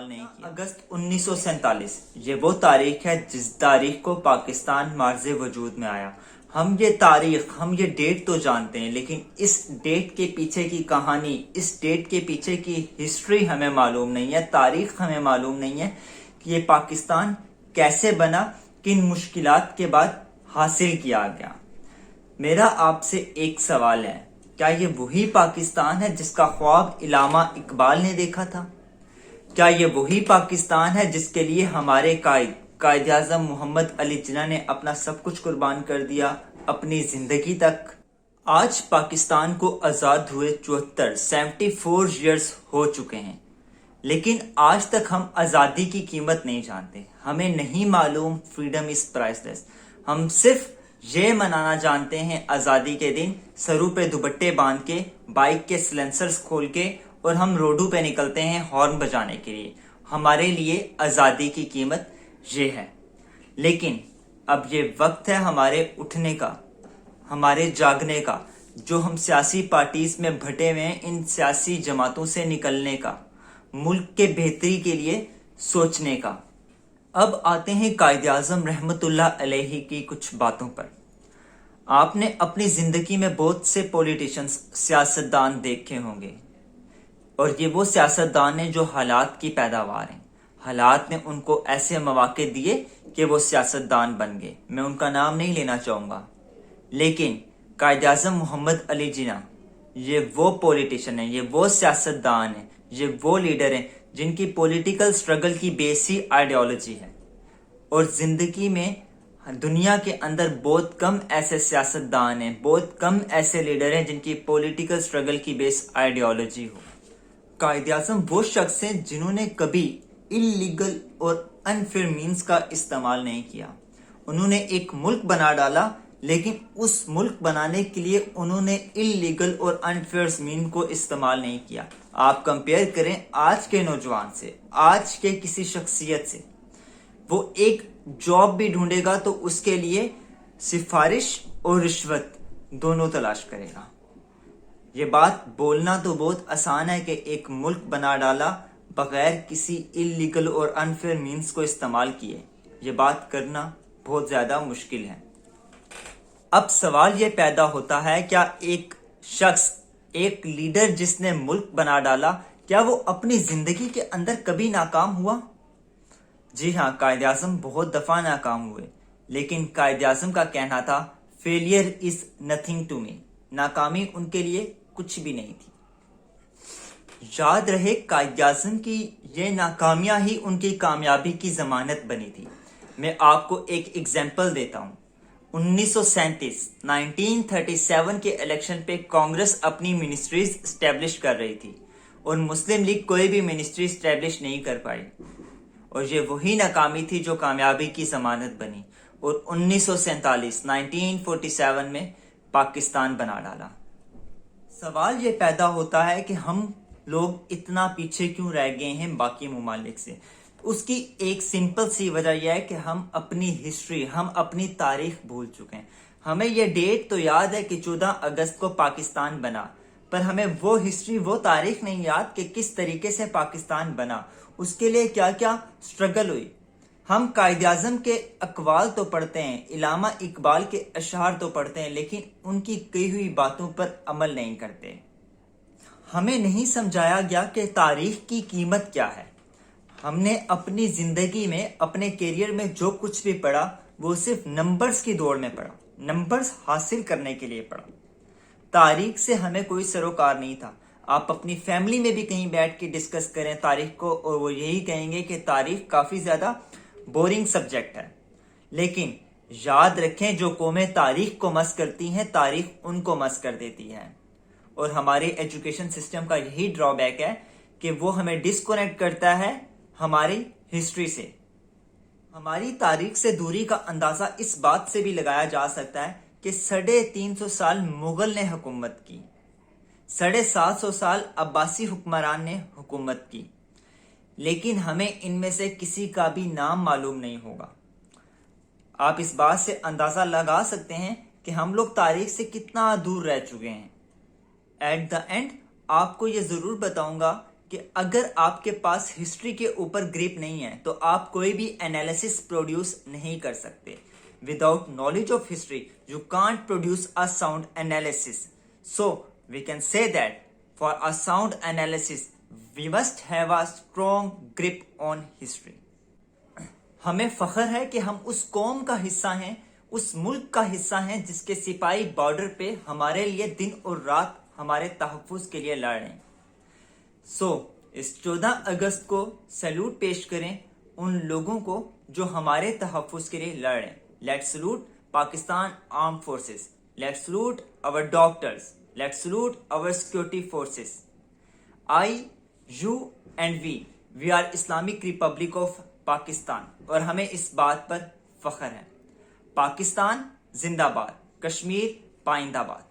نہیں کیا۔ اگست 1947 یہ وہ تاریخ ہے جس تاریخ کو پاکستان مارز وجود میں آیا۔ ہم یہ ڈیٹ تو جانتے ہیں، لیکن اس ڈیٹ کے پیچھے کی کہانی، اس ڈیٹ کے پیچھے کی ہسٹری ہمیں معلوم نہیں ہے، تاریخ ہمیں معلوم نہیں ہے کہ یہ پاکستان کیسے بنا، کن مشکلات کے بعد حاصل کیا گیا۔ میرا آپ سے ایک سوال ہے، کیا یہ وہی پاکستان ہے جس کا خواب علامہ اقبال نے دیکھا تھا؟ کیا یہ وہی پاکستان ہے جس کے لیے ہمارے قائد اعظم محمد علی جناح نے اپنا سب کچھ قربان کر دیا، اپنی زندگی تک؟ آج پاکستان کو آزاد ہوئے 74 ایئرز ہو چکے ہیں، لیکن آج تک ہم آزادی کی قیمت نہیں جانتے۔ ہمیں نہیں معلوم فریڈم از پرائس لیس۔ ہم صرف یہ منانا جانتے ہیں آزادی کے دن، سروں پہ دوپٹے باندھ کے، بائک کے سلنسرز کھول کے، اور ہم روڈوں پہ نکلتے ہیں ہارن بجانے کے لیے۔ ہمارے لیے آزادی کی قیمت یہ ہے۔ لیکن اب یہ وقت ہے ہمارے اٹھنے کا، ہمارے جاگنے کا، جو ہم سیاسی پارٹیز میں بھٹے ہوئے ہیں ان سیاسی جماعتوں سے نکلنے کا، ملک کے بہتری کے لیے سوچنے کا۔ اب آتے ہیں قائد اعظم رحمت اللہ علیہ کی کچھ باتوں پر۔ آپ نے اپنی زندگی میں بہت سے پولیٹیشنز، سیاستدان دیکھے ہوں گے، اور یہ وہ سیاستدان ہیں جو حالات کی پیداوار ہیں۔ حالات نے ان کو ایسے مواقع دیے کہ وہ سیاستدان بن گئے۔ میں ان کا نام نہیں لینا چاہوں گا، لیکن قائد اعظم محمد علی جناح یہ وہ پولیٹیشن ہیں، یہ وہ سیاستدان ہیں، یہ وہ لیڈر ہیں جن کی پولیٹیکل سٹرگل کی بیس ہی آئیڈیالوجی ہے۔ اور زندگی میں دنیا کے اندر بہت کم ایسے سیاستدان ہیں، بہت کم ایسے لیڈر ہیں جن کی پولیٹیکل سٹرگل کی بیس آئیڈیالوجی ہو۔ قائد اعظم وہ شخص ہیں جنہوں نے کبھی انلیگل اور انفیئر مینز کا استعمال نہیں کیا۔ انہوں نے ایک ملک بنا ڈالا، لیکن اس ملک بنانے کے لیے انہوں نے انلیگل اور انفیئر مین کو استعمال نہیں کیا۔ آپ کمپیئر کریں آج کے نوجوان سے، آج کے کسی شخصیت سے، وہ ایک جاب بھی ڈھونڈے گا تو اس کے لیے سفارش اور رشوت دونوں تلاش کرے گا۔ یہ بات بولنا تو بہت آسان ہے کہ ایک ملک بنا ڈالا بغیر کسی انلیگل اور انفیئر مینز کو استعمال کیے، یہ بات کرنا بہت زیادہ مشکل ہے۔ اب سوال یہ پیدا ہوتا ہے، کیا ایک شخص، ایک لیڈر جس نے ملک بنا ڈالا، کیا وہ اپنی زندگی کے اندر کبھی ناکام ہوا؟ جی ہاں، قائد اعظم بہت دفعہ ناکام ہوئے، لیکن قائد اعظم کا کہنا تھا failure is nothing to me, ناکامی ان کے لیے کچھ بھی نہیں تھی۔ یاد رہے قائد اعظم کی یہ ناکامیاں ہی ان کی کامیابی کی ضمانت بنی تھی۔ میں آپ کو ایک ایگزامپل دیتا ہوں۔ 1937 کے الیکشن پہ کانگریس اپنی منسٹریز اسٹیبلش کر رہی تھی، اور مسلم لیگ کوئی بھی منسٹری اسٹیبلش نہیں کر پائی، اور یہ وہی ناکامی تھی جو کامیابی کی ضمانت بنی، اور 1947 میں پاکستان بنا ڈالا۔ سوال یہ پیدا ہوتا ہے کہ ہم لوگ اتنا پیچھے کیوں رہ گئے ہیں باقی ممالک سے؟ اس کی ایک سمپل سی وجہ یہ ہے کہ ہم اپنی ہسٹری، ہم اپنی تاریخ بھول چکے ہیں۔ ہمیں یہ ڈیٹ تو یاد ہے کہ 14 اگست کو پاکستان بنا، پر ہمیں وہ ہسٹری، وہ تاریخ نہیں یاد کہ کس طریقے سے پاکستان بنا، اس کے لیے کیا کیا سٹرگل ہوئی۔ ہم قائد اعظم کے اقوال تو پڑھتے ہیں، علامہ اقبال کے اشعار تو پڑھتے ہیں، لیکن ان کی کہی ہوئی باتوں پر عمل نہیں کرتے۔ ہمیں نہیں سمجھایا گیا کہ تاریخ کی قیمت کیا ہے۔ ہم نے اپنی زندگی میں، اپنے کیریئر میں جو کچھ بھی پڑھا وہ صرف نمبرز کی دوڑ میں پڑھا، نمبرز حاصل کرنے کے لیے پڑھا۔ تاریخ سے ہمیں کوئی سروکار نہیں تھا۔ آپ اپنی فیملی میں بھی کہیں بیٹھ کے ڈسکس کریں تاریخ کو، اور وہ یہی کہیں گے کہ تاریخ کافی زیادہ بورنگ سبجیکٹ ہے۔ لیکن یاد رکھیں، جو قومیں تاریخ کو مس کرتی ہیں، تاریخ ان کو مس کر دیتی ہے۔ اور ہمارے ایجوکیشن سسٹم کا یہی ڈرا بیک ہے کہ وہ ہمیں ڈسکنیکٹ کرتا ہے ہماری ہسٹری سے۔ ہماری تاریخ سے دوری کا اندازہ اس بات سے بھی لگایا جا سکتا ہے کہ 350 سال مغل نے حکومت کی، 750 سال عباسی حکمران نے حکومت کی، لیکن ہمیں ان میں سے کسی کا بھی نام معلوم نہیں ہوگا۔ آپ اس بات سے اندازہ لگا سکتے ہیں کہ ہم لوگ تاریخ سے کتنا دور رہ چکے ہیں۔ ایٹ دا اینڈ آپ کو یہ ضرور بتاؤں گا کہ اگر آپ کے پاس ہسٹری کے اوپر گریپ نہیں ہے تو آپ کوئی بھی انالیسس پروڈیوس نہیں کر سکتے. Without knowledge of history you can't produce a sound analysis. So we can say that for a sound analysis we must have a strong grip on history. ہمیں فخر ہے کہ ہم اس قوم کا حصہ ہیں، اس ملک کا حصہ ہیں جس کے سپاہی بارڈر پہ ہمارے لیے دن اور رات ہمارے تحفظ کے لیے لڑ رہے ہیں. سو اس 14 اگست کو سیلوٹ پیش کریں ان لوگوں کو جو ہمارے تحفظ کے لیے لڑ رہے ہیں. Let salute Pakistan arm forces. Let salute our doctors. Let's salute our security forces. I, you and we are Islamic Republic of Pakistan اور ہمیں اس بات پر فخر ہے. پاکستان زندہ باد. کشمیر پائندہ باد.